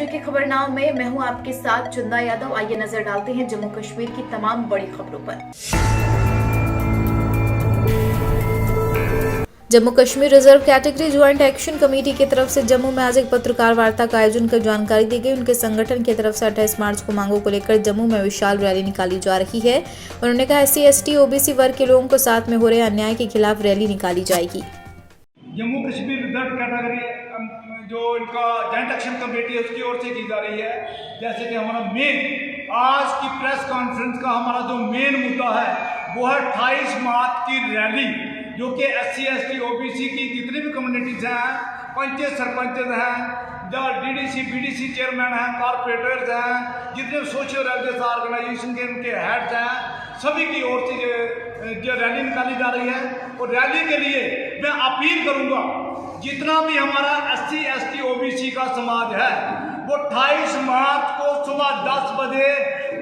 राज्य के खबरनाम में मैं हूं आपके साथ चंदा यादव। आइए नजर डालते हैं जम्मू कश्मीर की तमाम बड़ी खबरों पर। Jammu Kashmir reserve category joint action committee की तरफ से जम्मू में आज एक पत्रकार वार्ता का आयोजन कर जानकारी दी गई। उनके संगठन की तरफ से 28 मार्च को मांगों को लेकर जम्मू में विशाल रैली निकाली जा रही है। उन्होंने कहा SC ST OBC वर्ग के लोगों को साथ में हो रहे अन्याय के खिलाफ रैली निकाली जाएगी। जम्मू कश्मीर रिजर्व कैटेगरी जो इनका जॉइंट एक्शन कमेटी है उसकी ओर से की जा रही है। जैसे कि हमारा मेन आज की प्रेस कॉन्फ्रेंस का हमारा जो मेन मुद्दा है वो है 28 मार्च की रैली, जो कि SC ST OBC की जितनी भी कम्युनिटीज हैं, पंचायत सरपंच हैं, जो DDC BDC चेयरमैन हैं, कॉर्पोरेटर्स हैं, जितने सोशल वेलफेयर ऑर्गेनाइजेशन के उनके हेड्स हैं, सभी की ओर से जो रैली निकाली जा रही है। और रैली के लिए मैं अपील करूंगा जितना भी हमारा SC ST OBC का समाज है वो 28 मार्च को सुबह 10 बजे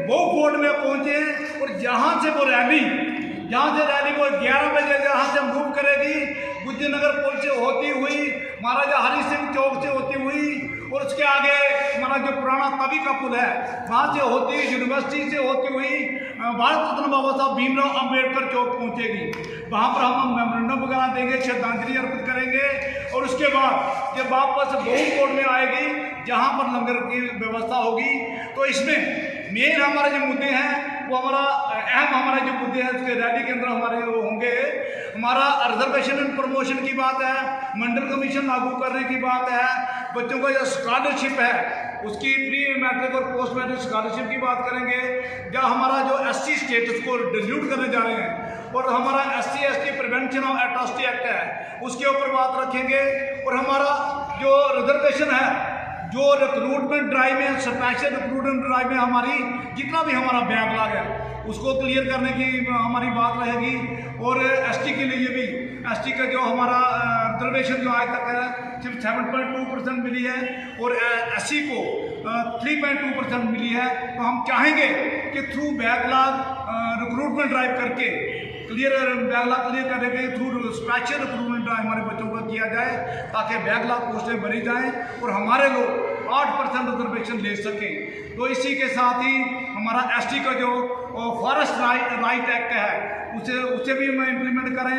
वो बोर्ड में पहुंचे और यहाँ से वो रैली वो 11 बजे जहाँ से मूव करेगी, गुजरनगर पुल से होती हुई, महाराजा हरि सिंह चौक से होती हुई और उसके आगे हमारा जो पुराना तवी का पुल है वहाँ से होती हुई, यूनिवर्सिटी से होती हुई भारत रत्न बाबा साहब भीमराव अंबेडकर चौक पहुँचेगी। वहाँ पर हम मेमोरेंडम वगैरह देंगे, श्रद्धांजलि अर्पित करेंगे और उसके बाद जब वापस बहु कोर्ट में आएगी जहाँ पर लंगर की व्यवस्था होगी। तो इसमें मेन हमारे जो मुद्दे हैं वो हमारे जो मुद्दे हैं उसके रैली के अंदर हमारे वो होंगे। हमारा रिजर्वेशन एंड प्रमोशन की बात है, मंडल कमीशन लागू करने की बात है, बच्चों का जो स्कॉलरशिप है उसकी प्री मैट्रिक और पोस्ट मैट्रिक स्कॉलरशिप की बात करेंगे, जहाँ हमारा जो SC स्टेटस को डिल्यूट करने जा रहे हैं और हमारा SC ST prevention of atrocity act है उसके ऊपर बात रखेंगे। और हमारा जो रिजर्वेशन है, जो रिक्रूटमेंट ड्राइव में, स्पेशल रिक्रूटमेंट ड्राइव में हमारी जितना भी हमारा बैकलॉग है उसको क्लियर करने की हमारी बात रहेगी। और ST के लिए भी ST का जो हमारा रिजर्वेशन जो आज तक है सिर्फ 7.2% मिली है और SC को 3.2% मिली है। तो हम चाहेंगे कि थ्रू बैकलॉग रिक्रूटमेंट ड्राइव करके बैकलॉग क्लियर करने के थ्रू स्पेशल रिक्रूटमेंट ड्राइव हमारे बच्चों का किया जाए ताकि बैकलॉग पोस्टें भरी जाएं और हमारे लोग 8% रिजर्वेशन ले सकें। तो इसी के साथ ही हमारा ST का जो फॉरेस्ट राइट एक्ट है उसे भी हम इम्प्लीमेंट करें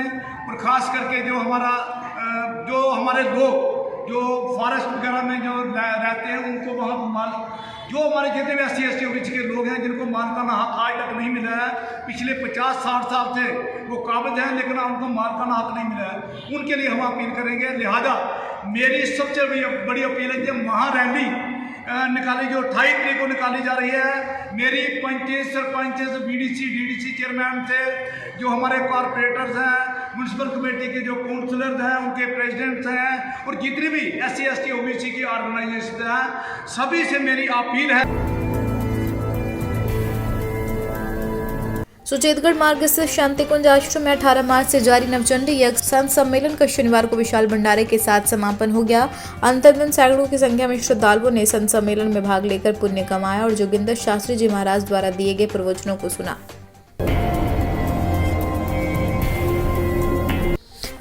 और ख़ास करके जो हमारे लोग जो फॉरेस्ट वगैरह में जो रहते हैं उनको वहाँ जो हमारे जितने भी SC ST OBC के लोग हैं जिनको मालिकाना हक आज तक नहीं मिला है, पिछले 50-60 साल से वो काबिज हैं लेकिन उनको मालिकाना हक नहीं मिला है, उनके लिए हम अपील करेंगे। लिहाजा मेरी सबसे बड़ी अपील है कि महारैली निकाली जो 28 तारीख को निकाली जा रही है। मेरी panchayat sarpanch BDC DDC chairman से जो हमारे कॉर्पोरेटर्स हैं, म्यूनसिपल कमेटी के जो काउंसलर्स हैं, उनके प्रेसिडेंट्स हैं और जितनी भी SC ST OBC की ऑर्गेनाइजेशन हैं, सभी से मेरी अपील है। सुचेतगढ़ मार्ग स्थित शांति कुंज आश्रम में 18 मार्च से जारी नवचंडी यज्ञ संत सम्मेलन का शनिवार को विशाल भंडारे के साथ समापन हो गया। अंतिम दिन सैकड़ों की संख्या में श्रद्धालुओं ने संत सम्मेलन में भाग लेकर पुण्य कमाया और जोगिंदर शास्त्री जी महाराज द्वारा दिए गए प्रवचनों को सुना।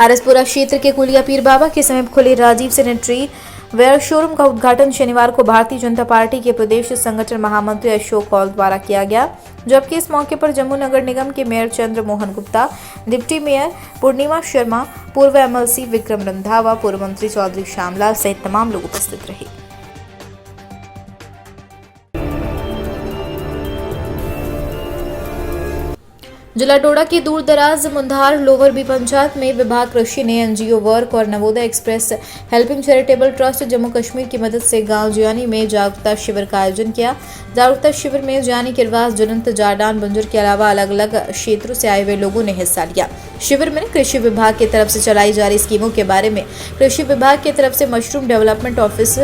आरएसपुरा क्षेत्र के कुलिया पीर बाबा के समीप खुले राजीव सैनिटरी वेयर शोरूम का उद्घाटन शनिवार को भारतीय जनता पार्टी के प्रदेश संगठन महामंत्री अशोक कौल द्वारा किया गया, जबकि इस मौके पर जम्मू नगर निगम के mayor Chandra Mohan Gupta, deputy mayor पूर्णिमा शर्मा, पूर्व MLC विक्रम रंधावा, पूर्व मंत्री चौधरी श्यामलाल सहित तमाम लोग उपस्थित रहे। जिला डोडा के दूर दराज मुंधार लोअर बी पंचायत में विभाग कृषि ने NGO वर्क और Navodaya express helping charitable trust Jammu Kashmir की मदद से गांव जियानी में जागरूकता शिविर का आयोजन किया। जागरूकता शिविर में जियानी किरवास जुनंत जाडान बंजर के अलावा अलग अलग क्षेत्रों से आए हुए लोगों ने हिस्सा लिया। शिविर में कृषि विभाग की तरफ से चलाई जा रही स्कीमों के बारे में कृषि विभाग की तरफ से mushroom development office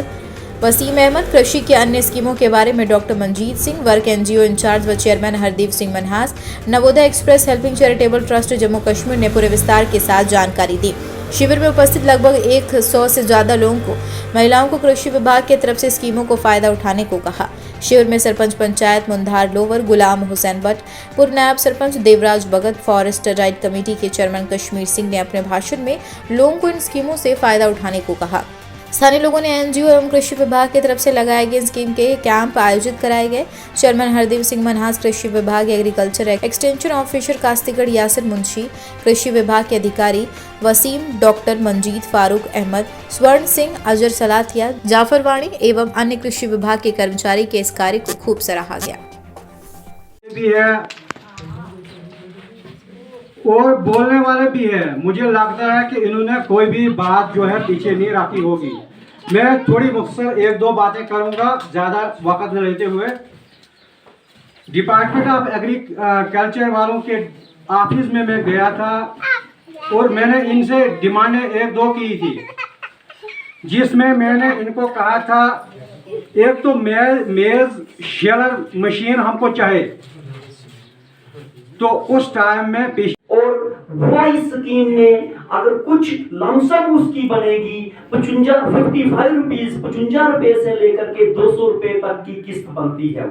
Wasim Ahmad, कृषि के अन्य स्कीमों के बारे में doctor Manjeet Singh, work NGO incharge व chairman Hardeep Singh Manhas, Navodaya express helping charitable trust Jammu Kashmir ने पूरे विस्तार के साथ जानकारी दी। शिविर में उपस्थित लगभग 100 से ज्यादा लोगों को महिलाओं को कृषि विभाग की तरफ से स्कीमों को फायदा उठाने को कहा। शिविर में सरपंच पंचायत मुंधार लोअर गुलाम हुसैन भट्ट, पूर्व नायब सरपंच देवराज भगत, फॉरेस्ट राइट कमेटी के चेयरमैन कश्मीर सिंह ने अपने भाषण में लोगों को इन स्कीमों से फायदा उठाने को कहा। स्थानीय लोगों ने एनजीओ एवं कृषि विभाग की तरफ से लगाए गए स्कीम के कैंप आयोजित कराए गए। चेयरमैन हरदेव सिंह मनहास, कृषि विभाग agriculture extension officer Kastigarh Yasir Munshi, कृषि विभाग के अधिकारी वसीम, डॉक्टर मंजीत, फारूक अहमद, स्वर्ण सिंह, अजर सलाथिया, जाफर वाणी एवं अन्य कृषि विभाग के कर्मचारी के इस कार्य को खूब सराहा गया। भी है और बोलने वाले भी है। मुझे लगता है कि इन्होंने कोई भी बात जो है पीछे नहीं रखी होगी। मैं थोड़ी मुख्तसर एक दो बातें करूंगा, ज़्यादा वक्त न लेते हुए। डिपार्टमेंट ऑफ एग्रीकल्चर वालों के ऑफिस में मैं गया था और मैंने इनसे डिमांडें एक दो की थी, जिसमें मैंने इनको कहा था एक तो मेज शेलर मशीन हमको चाहिए। तो उस टाइम में और वही स्कीम में अगर कुछ लमसम उसकी बनेगी 55 रुपए से लेकर के 200 रुपए तक की किस्त बनती है।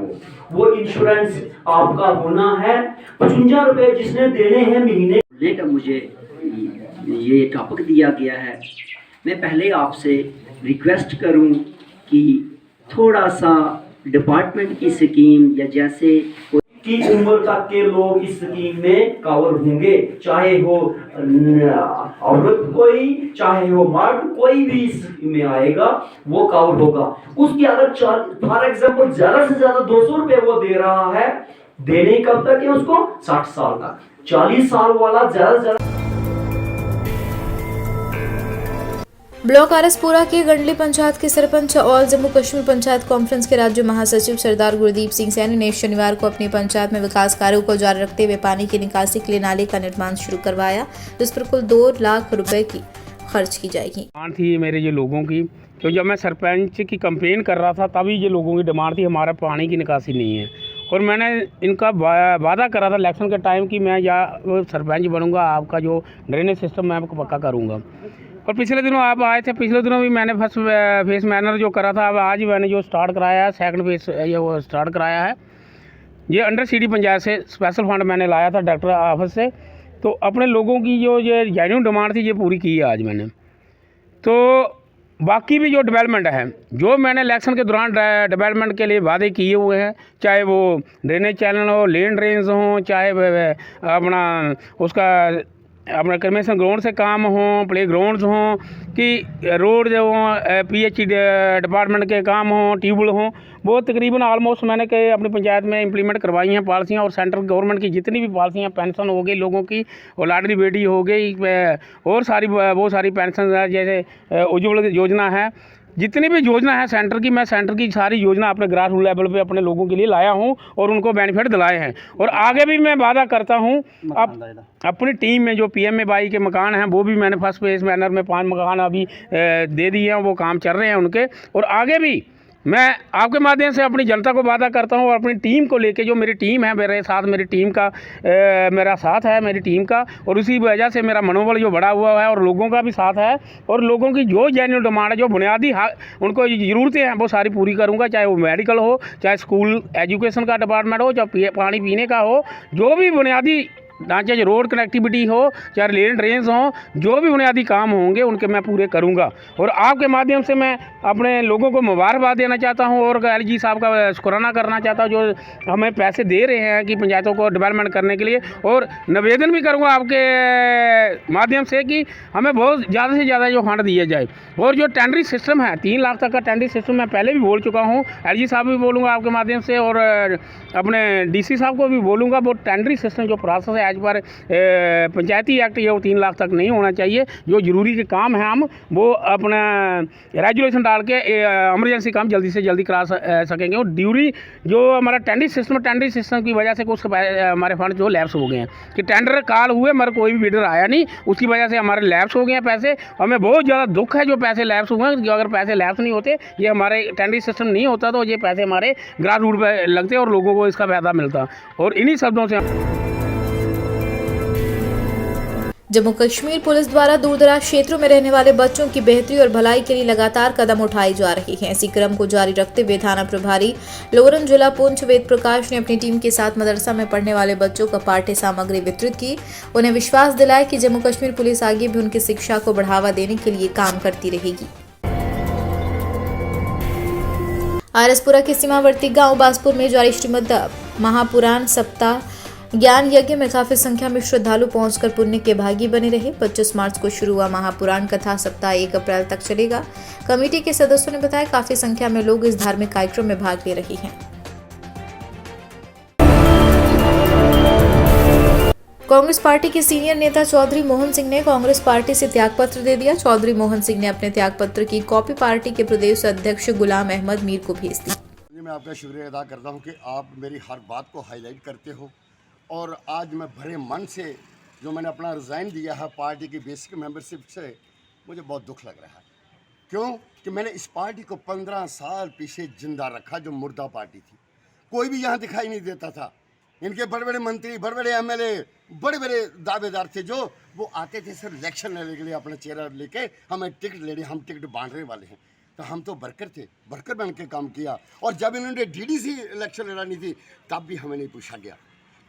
वो इंश्योरेंस आपका होना है। 55 रुपए जिसने देने हैं महीने लेकर मुझे ये टॉपिक दिया गया है। मैं पहले आपसे रिक्वेस्ट करूं कि थोड़ा सा डिपार्टमेंट की स्कीम या जैसे की उम्र तक के लोग इस स्कीम में कवर होंगे, चाहे हो औरत कोई, चाहे हो मर्द, कोई भी इस में आएगा वो कवर होगा। उसकी अगर फॉर एग्जांपल ज्यादा से ज्यादा 200 रुपए वो दे रहा है, देने कब तक है उसको? 60 साल तक। 40 साल वाला ज्यादा से ज्यादा। ब्लॉक आरएसपुरा के गंडली पंचायत के सरपंच और जम्मू कश्मीर पंचायत कॉन्फ्रेंस के राज्य महासचिव सरदार गुरदीप सिंह सैनी ने शनिवार को अपनी पंचायत में विकास कार्यों को जारी रखते हुए पानी की निकासी के लिए नाले का निर्माण शुरू करवाया, जिस पर कुल 2 लाख रुपए की खर्च की जाएगी। डिमांड थी मेरे ये लोगों की, तो जब मैं सरपंच की कंपेन कर रहा था तभी ये लोगों की डिमांड थी हमारा पानी की निकासी नहीं है। और मैंने इनका वादा करा था इलेक्शन के टाइम कि मैं या सरपंच बनूंगा, आपका जो ड्रेनेज सिस्टम मैं आपको पक्का करूंगा। और पिछले दिनों आप आए थे, पिछले दिनों भी मैंने फर्स्ट फेस मैनर जो करा था, अब आज मैंने जो स्टार्ट कराया है सेकंड फेस ये वो स्टार्ट कराया है। ये अंडर सिटी पंचायत से स्पेशल फंड मैंने लाया था डॉक्टर ऑफिस से, तो अपने लोगों की जो ये जेन्युइन डिमांड थी ये पूरी की है आज मैंने। तो बाकी भी जो डेवलपमेंट है, जो मैंने इलेक्शन के दौरान डेवलपमेंट के लिए वादे किए हुए हैं, चाहे वो ड्रेनेज चैनल हो, लेन ड्रेन्स हों, चाहे अपना उसका अपना कन्वेंशन ग्राउंड से काम हों, प्ले ग्राउंड्स हों, कि रोड जो हों, पीएचई डिपार्टमेंट के काम हों, ट्यूबवेल हों, वो तकरीबन ऑलमोस्ट मैंने अपनी पंचायत में इंप्लीमेंट करवाई हैं पॉलिसियाँ। और सेंट्रल गवर्नमेंट की जितनी भी पॉलिसियाँ, पेंशन हो गई लोगों की, और लाडली बेटी हो गई, और बहुत सारी पेंशन है, जैसे उज्ज्वल योजना है, जितनी भी योजना है सेंटर की, मैं सेंटर की सारी योजना अपने ग्रास रूट लेवल पे अपने लोगों के लिए लाया हूं और उनको बेनिफिट दिलाए हैं। और आगे भी मैं वादा करता हूं अपनी टीम में जो PMAY के मकान हैं वो भी मैंने फर्स्ट फेज मैनर में 5 मकान अभी दे दिए हैं, वो काम चल रहे हैं उनके। और आगे भी मैं आपके माध्यम से अपनी जनता को वादा करता हूं और अपनी टीम को लेके, जो मेरी टीम है मेरे साथ, मेरी टीम का मेरा साथ है मेरी टीम का, और उसी वजह से मेरा मनोबल जो बढ़ा हुआ है और लोगों का भी साथ है। और लोगों की जो जेन्युइन डिमांड है, जो बुनियादी उनको ज़रूरतें हैं, वो सारी पूरी करूँगा, चाहे वो मेडिकल हो, चाहे स्कूल एजुकेशन का डिपार्टमेंट हो, चाहे पानी पीने का हो, जो भी बुनियादी ढांचे, जो रोड कनेक्टिविटी हो, चाहे लेन ड्रेन्स हों, जो भी बुनियादी काम होंगे उनके मैं पूरे करूंगा। और आपके माध्यम से मैं अपने लोगों को मुबारकबाद देना चाहता हूं और LG साहब का शुक्राना करना चाहता हूं, जो हमें पैसे दे रहे हैं कि पंचायतों को डेवलपमेंट करने के लिए। और निवेदन भी करूँगा आपके माध्यम से कि हमें बहुत ज़्यादा से ज़्यादा जो फंड दिए जाए। और जो टेंडरिंग सिस्टम है, 3 लाख तक का टेंडरिंग सिस्टम मैं पहले भी बोल चुका हूँ, LG साहब भी बोलूँगा आपके माध्यम से, और अपने DC साहब को भी बोलूँगा। वो टेंडरिंग सिस्टम जो प्रोसेस है आज पर पंचायती एक्ट ये 3 लाख तक नहीं होना चाहिए। जो ज़रूरी के काम है हम वो अपना रेजुलेशन डाल के इमरजेंसी काम जल्दी से जल्दी करा सकेंगे। और ड्यूरी जो हमारा टेंडरिंग सिस्टम की वजह से कुछ हमारे फंड जो लैप्स हो गए हैं, कि टेंडर कॉल हुए मगर कोई भी बिडर आया नहीं, उसकी वजह से हमारे लैप्स हो गए हैं पैसे। हमें बहुत ज़्यादा दुख है जो पैसे लैप्स हुए हैं। अगर पैसे लैप्स नहीं होते, ये हमारे टेंडरिंग सिस्टम नहीं होता, तो ये पैसे हमारे ग्रास रूट पर लगते और लोगों को इसका फायदा मिलता। और इन्हीं शब्दों से जम्मू कश्मीर पुलिस द्वारा दूरदराज क्षेत्रों में रहने वाले बच्चों की बेहतरी और भलाई के लिए लगातार कदम उठाए जा रहे हैं। इसी क्रम को जारी रखते हुए थाना प्रभारी लोरन जिला पुंछ वेद प्रकाश ने अपनी टीम के साथ मदरसा में पढ़ने वाले बच्चों को पाठ्य सामग्री वितरित की। उन्हें विश्वास दिलाया कि जम्मू कश्मीर पुलिस आगे भी उनकी शिक्षा को बढ़ावा देने के लिए काम करती रहेगी। आरसपुरा के सीमावर्ती गांव बासपुर में जारी श्रीमद महापुराण सप्ताह ज्ञान यज्ञ में काफी संख्या में श्रद्धालु पहुंचकर पुण्य के भागी बने रहे। 25 मार्च को शुरू हुआ महापुराण कथा सप्ताह 1 अप्रैल तक चलेगा। कमेटी के सदस्यों ने बताया काफी संख्या में लोग इस धार्मिक कार्यक्रम में भाग ले रहे हैं। कांग्रेस पार्टी के सीनियर नेता चौधरी मोहन सिंह ने कांग्रेस पार्टी से त्यागपत्र दे दिया। चौधरी मोहन सिंह ने अपने त्यागपत्र की कॉपी पार्टी के प्रदेश अध्यक्ष गुलाम अहमद मीर को भेज दी। मैं आपका शुक्रिया अदा करता हूं कि आप मेरी हर बात को हाईलाइट करते हो और आज मैं भरे मन से जो मैंने अपना रिज़ाइन दिया है पार्टी की बेसिक मेंबरशिप से, मुझे बहुत दुख लग रहा है। क्यों कि मैंने इस पार्टी को 15 साल पीछे जिंदा रखा, जो मुर्दा पार्टी थी। कोई भी यहाँ दिखाई नहीं देता था। इनके बड़े बड़े मंत्री, बड़े बड़े एमएलए, बड़े बड़े दावेदार थे जो वो आते थे सिर्फ इलेक्शन लेने के लिए, अपना चेहरा लेके हमें टिकट लेनी, हम टिकट बांटने वाले हैं। तो हम तो वर्कर थे, वर्कर बन के काम किया। और जब इन्होंने डीडीसी इलेक्शन लड़ानी थी तब भी हमें नहीं पूछा गया।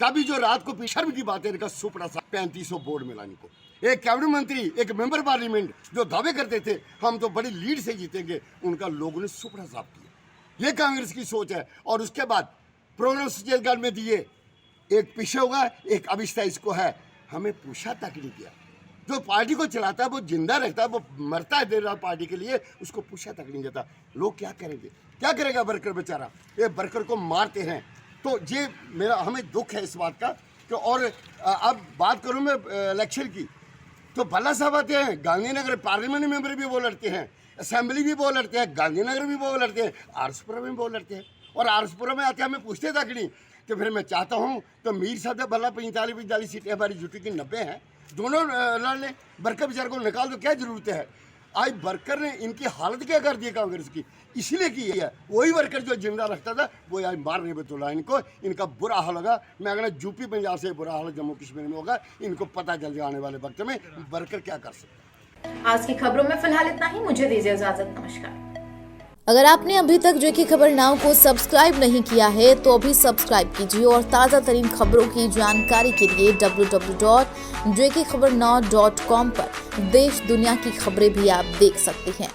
तभी जो रात को शर्म की बात है, इनका सुपड़ा सा 3500 बोर्ड मिलाने को, एक कैबिनेट मंत्री, एक मेंबर पार्लियामेंट जो दावे करते थे हम तो बड़ी लीड से जीतेंगे, उनका लोगों ने सुपड़ा साफ किया। ये कांग्रेस की सोच है। और उसके बाद प्रोग्राम छत्तीसगढ़ में दिए, एक पीछे होगा, एक अभिष्टा इसको है, हमें पूछा तक नहीं किया। जो पार्टी को चलाता है वो जिंदा रहता है, वो मरता है देर रात पार्टी के लिए, उसको पूछा तक नहीं जाता। लोग क्या करेंगे, क्या करेगा वर्कर बेचारा? ये वर्कर को मारते हैं। तो ये मेरा हमें दुख है इस बात का कि। और अब बात करूँ मैं इलेक्शन की, तो भला साहब आते हैं गांधीनगर, पार्लियामेंट मेंबर भी वो लड़ते हैं, असेंबली भी वो लड़ते हैं, गांधीनगर भी वो लड़ते हैं, आरसपुरा में वो लड़ते हैं। और आरसपुरा में आते हमें पूछते तक नहीं। तो फिर मैं चाहता हूँ तो मीर साहब भला 45-45 सीटें हमारी यूटी की 90 हैं, दोनों लड़ लें। वर्कर बेचारे को निकाल दो, क्या ज़रूरत है? आज वर्कर ने इनकी हालत क्या कर दी कांग्रेस की, इसलिए की है। वही वर्कर जो जिंदा रखता था वो आज मारने पे तुला इनको, इनका बुरा हाल होगा। मैं अगर यूपी पंजाब से बुरा हाल जम्मू कश्मीर में होगा, इनको पता चल जाए आने वाले वक्त में वर्कर क्या कर सकते। आज की खबरों में फिलहाल इतना ही। मुझे दीजिए इजाजत। नमस्कार। अगर आपने अभी तक जो की खबर नाउ को सब्सक्राइब नहीं किया है तो अभी सब्सक्राइब कीजिए और ताज़ा तरीन खबरों की जानकारी के लिए www.jkhabarnow.com पर देश दुनिया की खबरें भी आप देख सकते हैं।